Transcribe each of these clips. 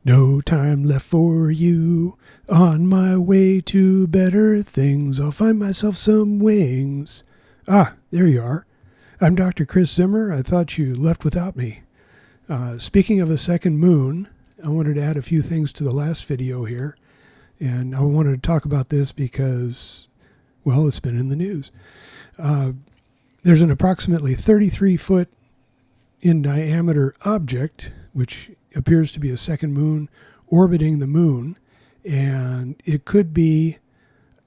No time left for you. On my way to better things, I'll find myself some wings. Ah, there you are. I'm Dr. Chris Zimmer. I thought you left without me. Speaking of the second moon, I wanted to add a few things to the last video here. And I wanted to talk about this because, well, it's been in the news. There's an approximately 33-foot in diameter object, which appears to be a second moon orbiting the moon, and it could be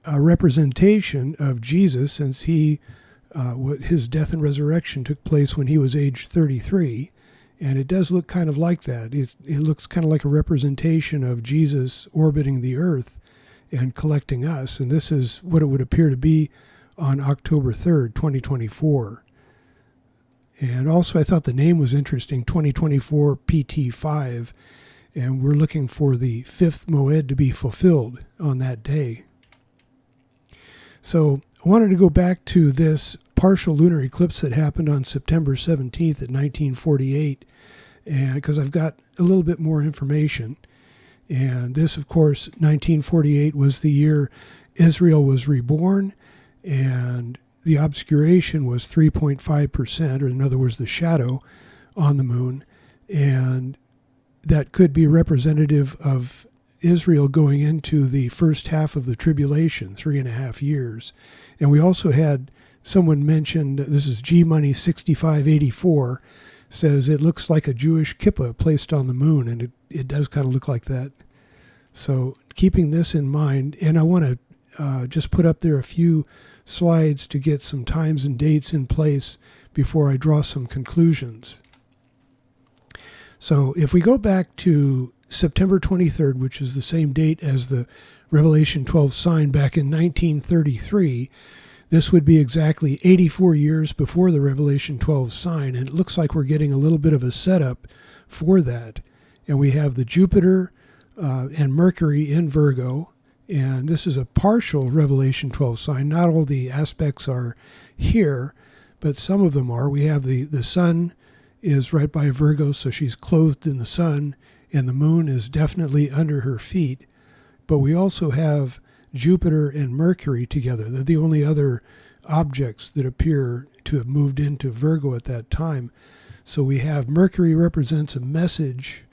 a representation of Jesus, since his death and resurrection took place when he was age 33, and it does look kind of like that. It looks kind of like a representation of Jesus orbiting the earth and collecting us, and this is what it would appear to be on October 3rd, 2024. And also, I thought the name was interesting, 2024 PT5, and we're looking for the fifth moed to be fulfilled on that day. So I wanted to go back to this partial lunar eclipse that happened on September 17th at 1948, and because I've got a little bit more information. And this, of course, 1948 was the year Israel was reborn, and the obscuration was 3.5%, or in other words, the shadow on the moon. And that could be representative of Israel going into the first half of the tribulation, 3.5 years. And we also had someone mentioned, this is G Money 6584, says it looks like a Jewish kippah placed on the moon, and it does kind of look like that. So keeping this in mind, and I want to just put up there a few slides to get some times and dates in place before I draw some conclusions. So if we go back to September 23rd, which is the same date as the Revelation 12 sign back in 1933, this would be exactly 84 years before the Revelation 12 sign, and it looks like we're getting a little bit of a setup for that. And we have the Jupiter and Mercury in Virgo, and this is a partial Revelation 12 sign. Not all the aspects are here, but some of them are. We have the sun is right by Virgo, so she's clothed in the sun, and the moon is definitely under her feet. But we also have Jupiter and Mercury together. They're the only other objects that appear to have moved into Virgo at that time. So we have Mercury represents a message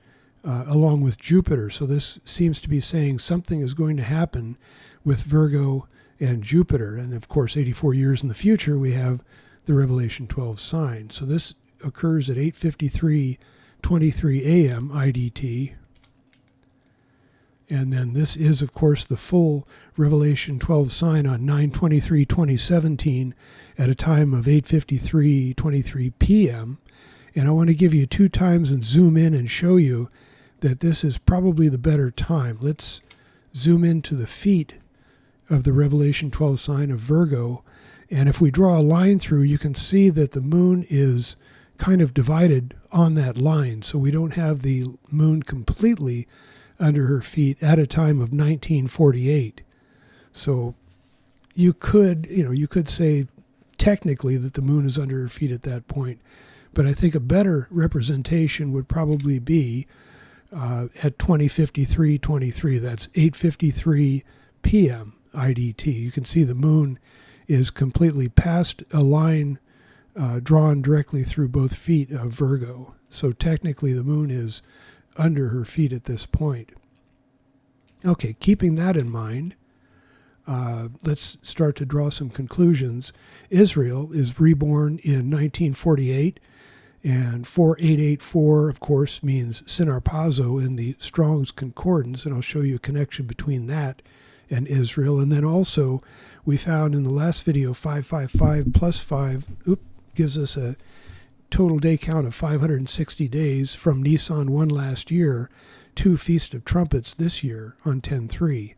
along with Jupiter. So this seems to be saying something is going to happen with Virgo and Jupiter. And of course, 84 years in the future, we have the Revelation 12 sign. So this occurs at 8:53:23 a.m. IDT. And then this is, of course, the full Revelation 12 sign on 9/23/2017 at a time of 8:53:23 p.m. And I want to give you 2 times and zoom in and show you that this is probably the better time. Let's zoom into the feet of the Revelation 12 sign of Virgo. And if we draw a line through, you can see that the moon is kind of divided on that line. So we don't have the moon completely under her feet at a time of 1948. So you could say technically that the moon is under her feet at that point. But I think a better representation would probably be at 20:53:23. That's 8:53 p.m. IDT. You can see the moon is completely past a line drawn directly through both feet of Virgo. So technically the moon is under her feet at this point. Okay, keeping that in mind, let's start to draw some conclusions. Israel is reborn in 1948, and 4884, of course, means Sinarpazo in the Strong's Concordance, and I'll show you a connection between that and Israel. And then also, we found in the last video, 555 plus 5 gives us a total day count of 560 days from Nisan 1 last year to Feast of Trumpets this year on 10/3.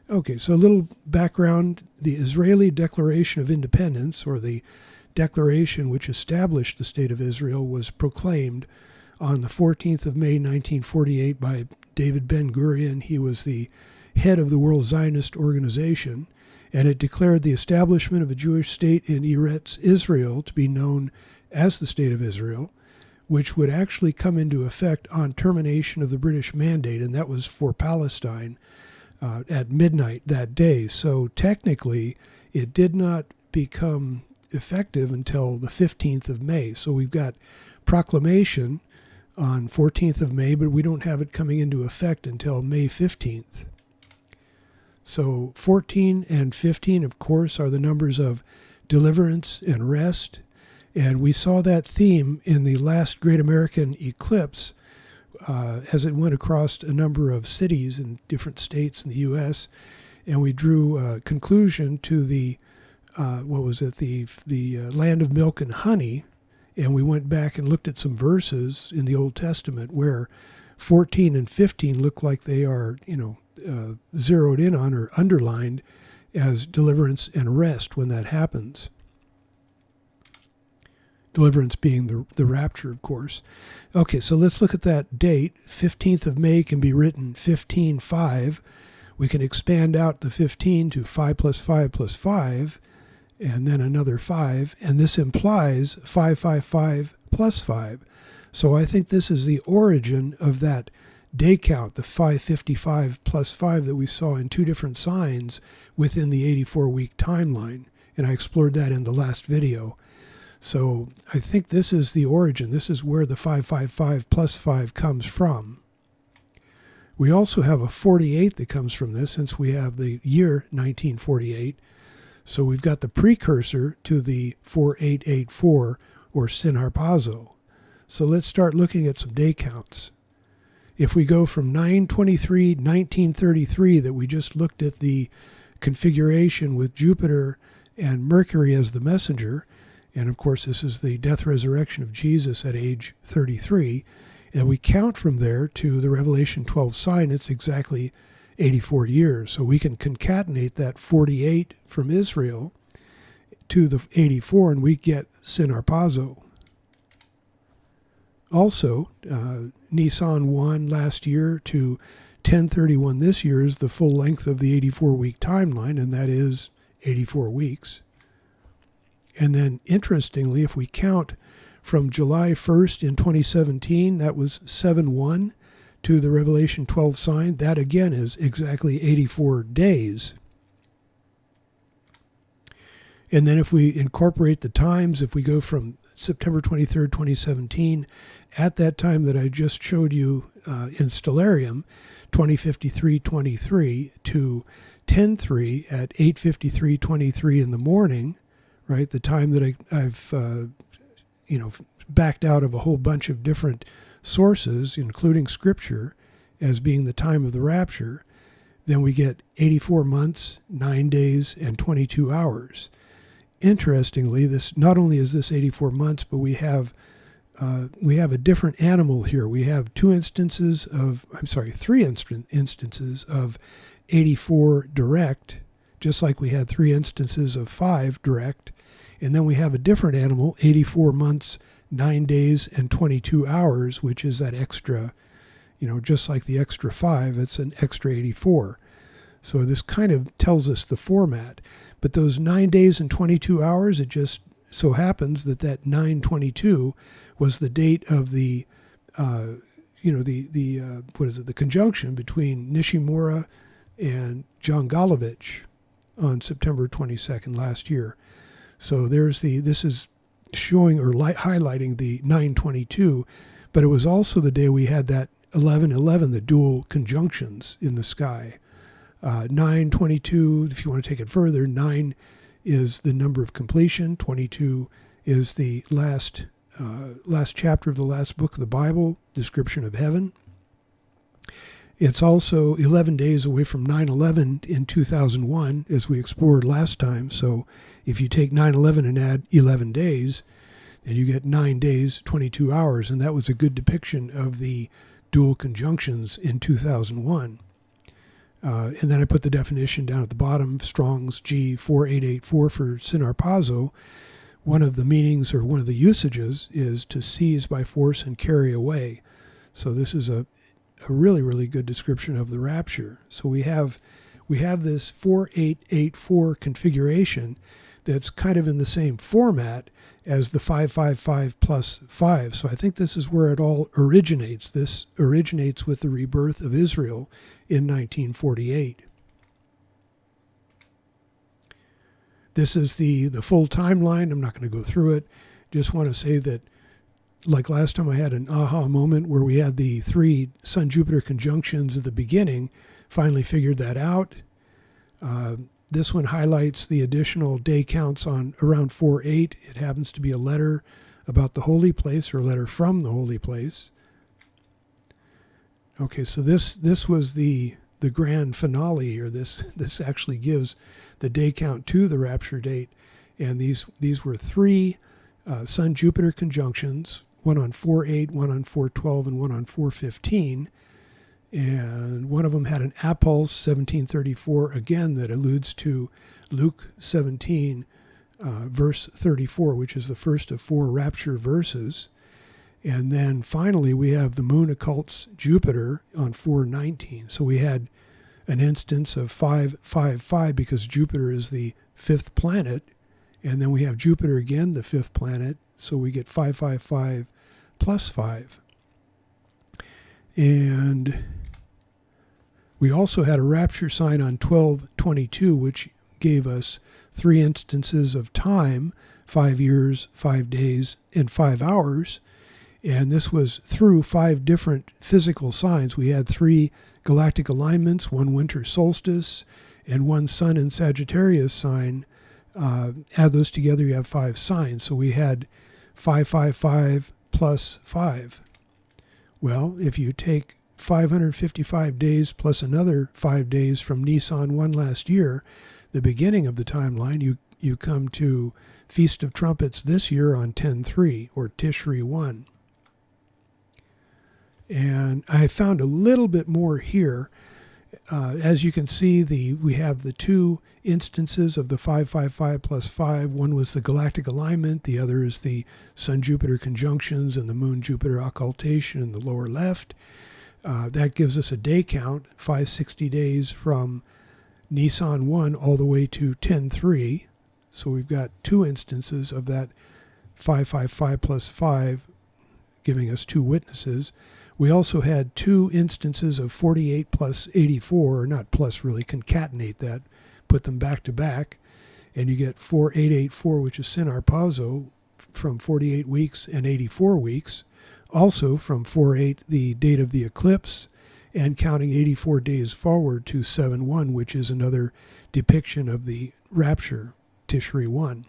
Okay, so a little background. The Israeli Declaration of Independence, or the declaration which established the State of Israel, was proclaimed on the 14th of May 1948 by David Ben-Gurion. He was the head of the World Zionist Organization, and it declared the establishment of a Jewish state in Eretz Israel to be known as the State of Israel, which would actually come into effect on termination of the British Mandate, and that was for Palestine at midnight that day. So technically, it did not become effective until the 15th of May. So we've got proclamation on 14th of May, but we don't have it coming into effect until May 15th. So 14 and 15, of course, are the numbers of deliverance and rest. And we saw that theme in the last Great American Eclipse as it went across a number of cities in different states in the U.S. And we drew a conclusion to the, the land of milk and honey. And we went back and looked at some verses in the Old Testament where 14 and 15 look like they are, zeroed in on or underlined as deliverance and rest when that happens. Deliverance being the rapture, of course. Okay, so let's look at that date. 15th of May can be written 15-5. We can expand out the 15 to 5 plus 5 plus 5, and then another 5, and this implies 555 plus 5. So I think this is the origin of that day count, the 555 plus 5 that we saw in two different signs within the 84-week timeline, and I explored that in the last video. So I think this is the origin. This is where the 555 plus 5 comes from. We also have a 48 that comes from this, since we have the year 1948. So we've got the precursor to the 4884, or Sinharpazo. So let's start looking at some day counts. If we go from 9/23/1933, that we just looked at the configuration with Jupiter and Mercury as the messenger, and of course this is the death resurrection of Jesus at age 33, and we count from there to the Revelation 12 sign, it's exactly 84 years. So we can concatenate that 48 from Israel to the 84, and we get Sinharpazo. Also, Nisan 1 last year to 10/31 this year is the full length of the 84-week timeline, and that is 84 weeks. And then, interestingly, if we count from July 1st in 2017, that was 7/1 to the Revelation 12 sign. That, again, is exactly 84 days. And then if we incorporate the times, if we go from September 23rd, 2017, at that time that I just showed you in Stellarium, 2053-23 to 10/3 at 8:53-23 in the morning, right? The time that I've backed out of a whole bunch of different sources, including Scripture, as being the time of the rapture. Then we get 84 months, 9 days, and 22 hours. Interestingly, this not only is this 84 months, but we have a different animal here. We have three instances of 84 direct, just like we had 3 instances of 5 direct. And then we have a different animal, 84 months, 9 days, and 22 hours, which is that extra, just like the extra 5, it's an extra 84. So this kind of tells us the format. But those 9 days and 22 hours, it just so happens that 9/22 was the date of the, the conjunction between Nishimura and John Galovich on September 22nd last year. So this is showing or highlighting the 9/22, but it was also the day we had that 11/11, the dual conjunctions in the sky. 9/22, if you want to take it further, 9 is the number of completion, 22 is the last chapter of the last book of the Bible, description of heaven. It's also 11 days away from 9/11 in 2001, as we explored last time. So if you take 9/11 and add 11 days, then you get 9 days, 22 hours, and that was a good depiction of the dual conjunctions in 2001. And then I put the definition down at the bottom, Strong's G4884 for Sinharpazo. One of the meanings or one of the usages is to seize by force and carry away. So this is a really, really good description of the rapture. So we have this 4884 configuration that's kind of in the same format as the 555 plus 5. So I think this is where it all originates. This originates with the rebirth of Israel in 1948. This is the full timeline. I'm not going to go through it. Just want to say that, like last time, I had an aha moment where we had the 3 Sun-Jupiter conjunctions at the beginning, finally figured that out. This one highlights the additional day counts on around 4/8. It happens to be a letter about the holy place, or a letter from the holy place. Okay, so this was the grand finale, or this actually gives the day count to the rapture date. And these were 3 Sun-Jupiter conjunctions, one on 4/8, one on 4/12, and one on 4/15. And one of them had an appulse, 1734, again, that alludes to Luke 17, verse 34, which is the first of 4 rapture verses. And then finally, we have the moon occults Jupiter on 4/19. So we had an instance of 555 because Jupiter is the 5th planet. And then we have Jupiter again, the 5th planet. So we get 555 plus 5. And we also had a rapture sign on 12/22, which gave us 3 instances of time, 5 years, 5 days, and 5 hours. And this was through 5 different physical signs. We had 3 galactic alignments, 1 winter solstice, and 1 sun in Sagittarius sign. Add those together, you have 5 signs. So we had 555 plus 5. Well, if you take 555 days plus another 5 days from Nisan 1 last year, the beginning of the timeline, you come to Feast of Trumpets this year on 10/3, or Tishri 1. And I found a little bit more here. As you can see, we have the 2 instances of the 555 plus 5. One was the galactic alignment. The other is the Sun-Jupiter conjunctions and the Moon-Jupiter occultation in the lower left. That gives us a day count, 560 days from Nisan 1 all the way to 10/3. So we've got 2 instances of that 555 plus 5 giving us 2 witnesses. We also had 2 instances of 48 plus 84, or not plus really, concatenate that, put them back to back, and you get 4884, which is Synarpazo, from 48 weeks and 84 weeks. Also from 4/8, the date of the eclipse, and counting 84 days forward to 7/1, which is another depiction of the rapture, Tishri 1.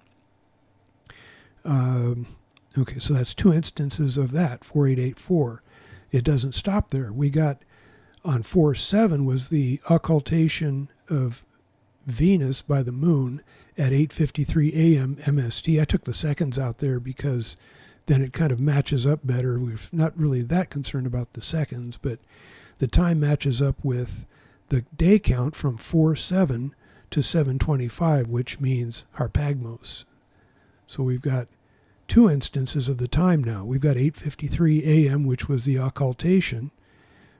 Okay, so that's 2 instances of that, 4884. It doesn't stop there. We got on 4/7 was the occultation of Venus by the moon at 8:53 a.m. MST. I took the seconds out there because then it kind of matches up better. We're not really that concerned about the seconds, but the time matches up with the day count from 4/7 to 7:25, which means Harpagmos. So we've got 2 instances of the time now. We've got 8:53 a.m., which was the occultation,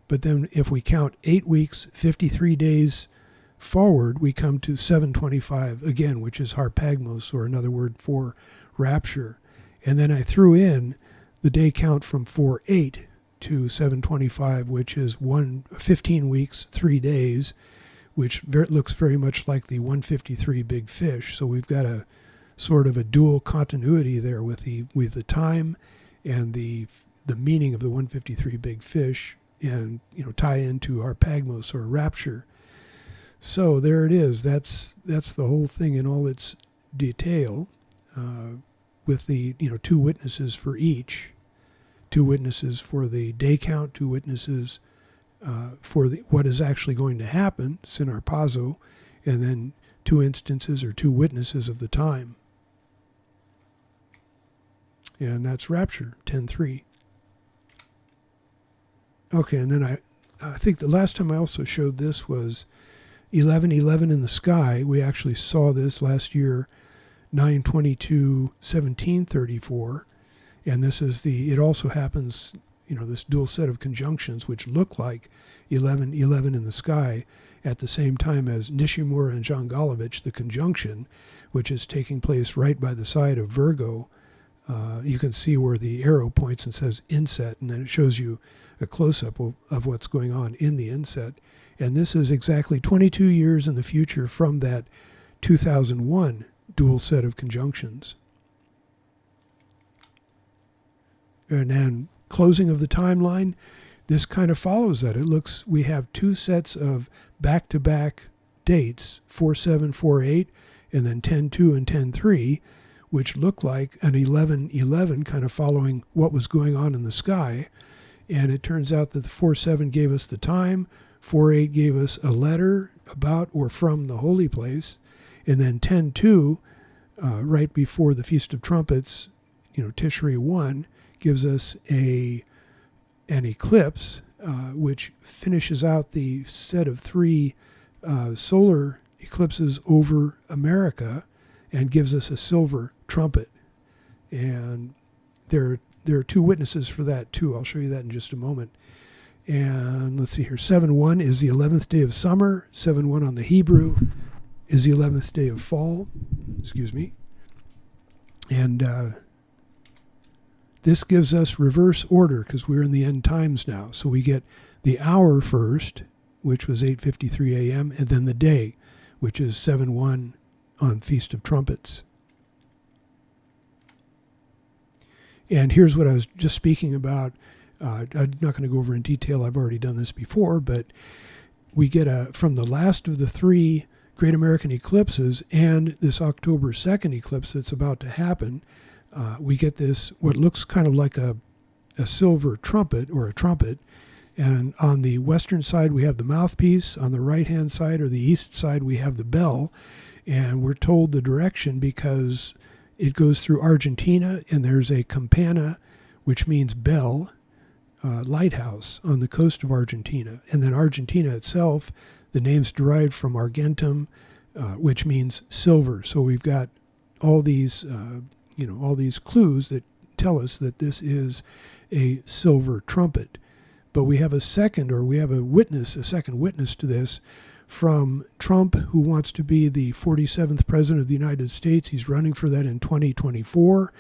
but then if we count 8 weeks, 53 days forward, we come to 7:25 again, which is Harpagmos, or another word for rapture. And then I threw in the day count from 4/8 to 7:25, which is 15 weeks, 3 days, which looks very much like the 153 big fish. So we've got a sort of a dual continuity there with the time and the meaning of the 153 big fish, and tie into Harpagmos, or rapture. So there it is. That's the whole thing in all its detail. With the 2 witnesses for each, 2 witnesses for the day count, 2 witnesses for what is actually going to happen, Synarpazo, and then 2 instances or 2 witnesses of the time. And that's Rapture 10:3. Okay, and then I think the last time I also showed this was 11:11 in the sky. We actually saw this last year, 9/22/1734, and this is it also happens, this dual set of conjunctions which look like 11:11 in the sky, at the same time as Nishimura and Jangalovich, the conjunction, which is taking place right by the side of Virgo. You can see where the arrow points and says inset, and then it shows you a close-up of what's going on in the inset. And this is exactly 22 years in the future from that 2001 dual set of conjunctions. And then closing of the timeline, this kind of follows that. We have two sets of back-to-back dates, 4-7-4-8, and then 10-2 and 10-3, which look like an 11-11, kind of following what was going on in the sky. And it turns out that the 4-7 gave us the time, 4-8 gave us a letter about or from the holy place, and then 10-2, right before the Feast of Trumpets, Tishri 1, gives us an eclipse, which finishes out the set of three solar eclipses over America and gives us a silver trumpet. And there are two witnesses for that too. I'll show you that in just a moment. And let's see here. 7-1 is the 11th day of summer. 7-1 on the Hebrew is the 11th day of fall. Excuse me. And this gives us reverse order because we're in the end times now. So we get the hour first, which was 8:53 a.m., and then the day, which is 7-1 on Feast of Trumpets. And here's what I was just speaking about. I'm not going to go over in detail. I've already done this before, but we get from the last of the three Great American eclipses and this October 2nd eclipse that's about to happen, we get this, what looks kind of like a silver trumpet or a trumpet. And on the western side, we have the mouthpiece. On the right-hand side or the east side, we have the bell. And we're told the direction because it goes through Argentina, and there's a campana, which means bell, lighthouse on the coast of Argentina. And then Argentina itself, the name's derived from argentum, which means silver. So we've got all these, all these clues that tell us that this is a silver trumpet. But we have a second witness to this from Trump, who wants to be the 47th president of the United States. He's running for that in 2024.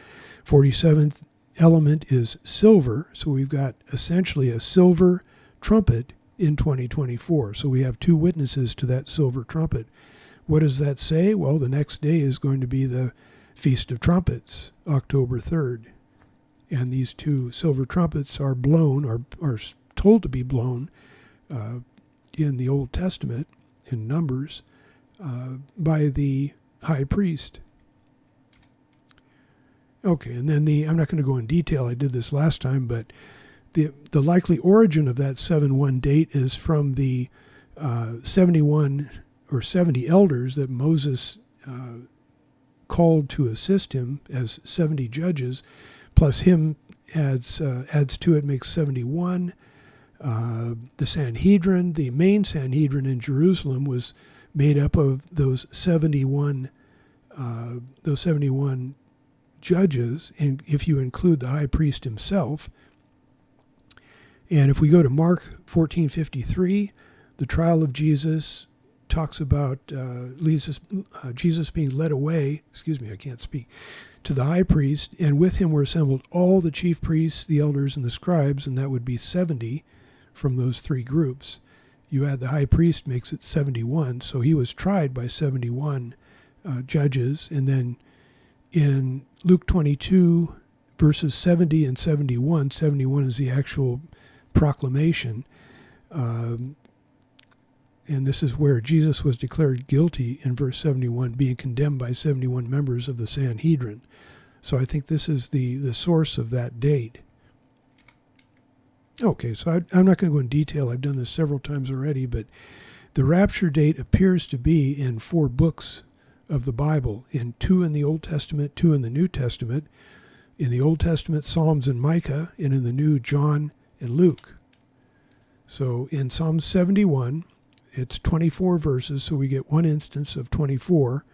47th element is silver. So we've got essentially a silver trumpet in 2024. So we have two witnesses to that silver trumpet. What does that say? Well, the next day is going to be the Feast of Trumpets, October 3rd. And these two silver trumpets are blown, are told to be blown in the Old Testament, in Numbers, by the high priest. Okay, and then I'm not going to go in detail, I did this last time, but the likely origin of that 7-1 date is from the 71 or 70 elders that Moses called to assist him as 70 judges, plus him adds to it, makes 71. The Sanhedrin, the main Sanhedrin in Jerusalem, was made up of those 71 judges, and if you include the high priest himself. And if we go to Mark 14:53, the trial of Jesus talks about Jesus being led away. I can't speak. To the high priest, and with him were assembled all the chief priests, the elders, and the scribes, and that would be 70 from those three groups. You add the high priest, makes it 71. So he was tried by 71 judges. And then in Luke 22, verses 70 and 71, 71 is the actual proclamation. And this is where Jesus was declared guilty in verse 71, being condemned by 71 members of the Sanhedrin. So I think this is the source of that date. Okay, so I'm not going to go in detail. I've done this several times already, but the rapture date appears to be in 4 books of the Bible, in 2 in the Old Testament, 2 in the New Testament. In the Old Testament, Psalms and Micah, and in the New, John and Luke. So in Psalm 71, it's 24 verses, so we get one instance of 24.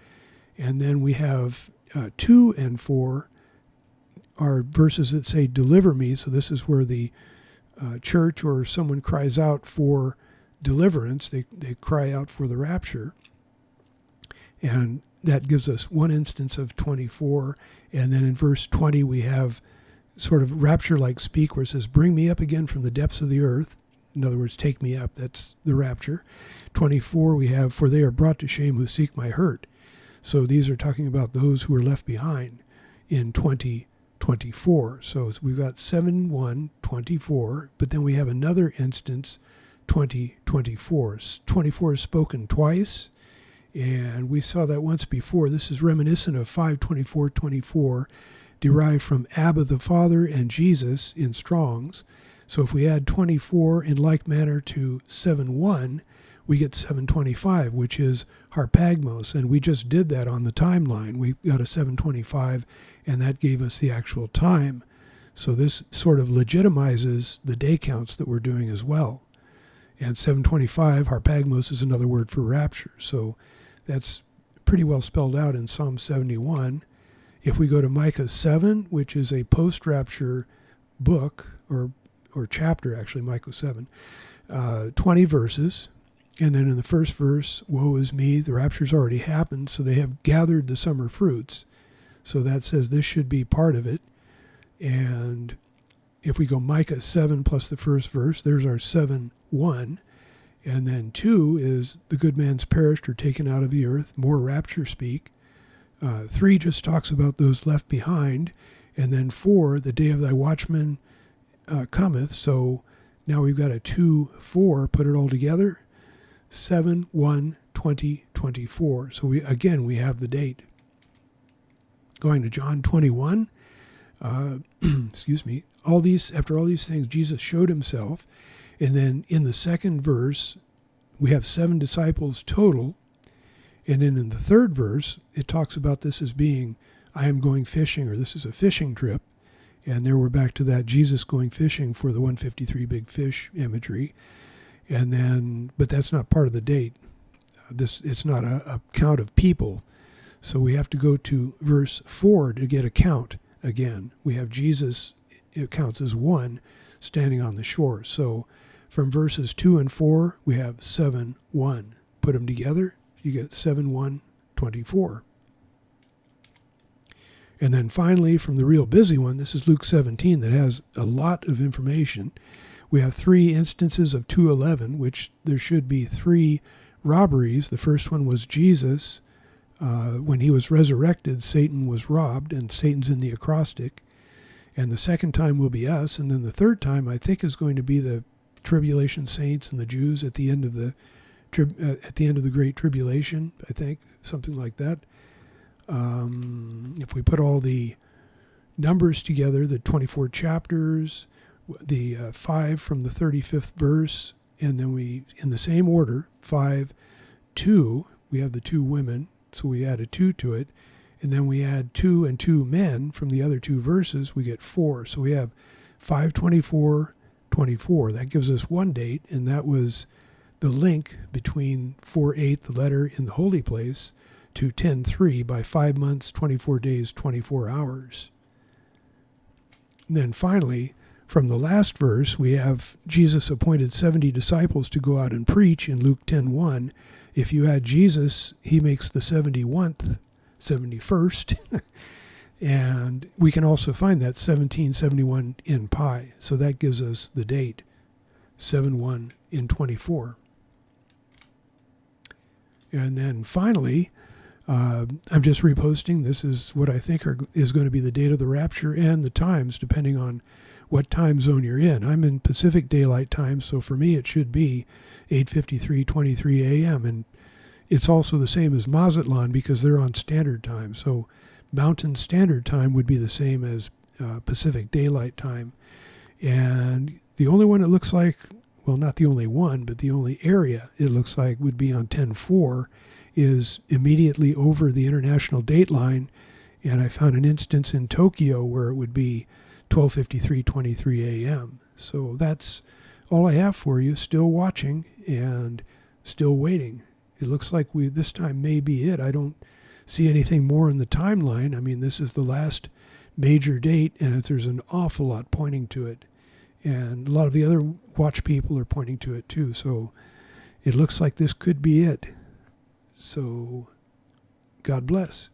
And then we have 2 and 4 are verses that say, deliver me. So this is where the church or someone cries out for deliverance. They cry out for the rapture. And that gives us one instance of 24. And then in verse 20, we have sort of rapture-like speak where it says, bring me up again from the depths of the earth. In other words, take me up. That's the rapture. 24, we have, for they are brought to shame who seek my hurt. So these are talking about those who are left behind in 2024. So we've got 7:1, 24, but then we have another instance, 2024. 24 is spoken twice, and we saw that once before. This is reminiscent of 5:24:24, derived from Abba the Father and Jesus in Strong's. So if we add 24 in like manner to 7:1, we get 7:25, which is harpagmos, and we just did that on the timeline. We got a 7:25, and that gave us the actual time. So this sort of legitimizes the day counts that we're doing as well. And 7:25, harpagmos, is another word for rapture. So that's pretty well spelled out in Psalm 71. If we go to Micah 7, which is a post-rapture book, or chapter, actually, Micah 7, 20 verses. And then in the first verse, woe is me, the rapture's already happened, so they have gathered the summer fruits. So that says this should be part of it. And if we go Micah 7 plus the first verse, there's our 7:1. And then 2 is the good man's perished or taken out of the earth, more rapture speak. 3 just talks about those left behind. And then 4, the day of thy watchman cometh. So now we've got a 2:4, put it all together. 7:1, 2024. So we have the date. Going to John 21, excuse me. After all these things, Jesus showed himself, and then in the second verse, we have 7 disciples total, and then in the third verse, it talks about this as being, I am going fishing, or this is a fishing trip, and there we're back to that Jesus going fishing for the 153 big fish imagery. And then, but that's not part of the date. It's not a count of people. So we have to go to verse 4 to get a count again. We have Jesus, it counts as 1, standing on the shore. So from verses 2 and 4, we have 7:1. Put them together, you get 7:1, 24. And then finally, from the real busy one, this is Luke 17, that has a lot of information. We have 3 instances of 2:11, which there should be 3 robberies. The first one was Jesus. When he was resurrected, Satan was robbed, and Satan's in the acrostic. And the second time will be us. And then the third time, I think, is going to be the tribulation saints and the Jews at the end of the Great Tribulation, I think, something like that. If we put all the numbers together, the 24 chapters, the 5 from the 35th verse, and then we, in the same order, 5, 2, we have the 2 women, so we add a 2 to it, and then we add 2 and 2 men from the other 2 verses, we get 4. So we have 5:24, 24. That gives us one date, and that was the link between 4:8, the letter in the holy place, to 10:3 by 5 months, 24 days, 24 hours. And then finally, from the last verse, we have Jesus appointed 70 disciples to go out and preach in Luke 10:1. If you add Jesus, he makes the 71st. And we can also find that 1771 in pi. So that gives us the date, 7:1 in 24. And then finally, I'm just reposting. This is what I think is going to be the date of the rapture and the times, depending on what time zone you're in. I'm in Pacific Daylight Time, so for me it should be 8:53:23 a.m. And it's also the same as Mazatlan because they're on Standard Time. So Mountain Standard Time would be the same as Pacific Daylight Time. And the only one it looks like, well, not the only one, but the only area it looks like would be on 10:4 is immediately over the international date line. And I found an instance in Tokyo where it would be 12:53:23 a.m. So that's all I have for you. Still watching and still waiting. It looks like this time may be it. I don't see anything more in the timeline. I mean, this is the last major date, and there's an awful lot pointing to it. And a lot of the other watch people are pointing to it too. So it looks like this could be it. So God bless.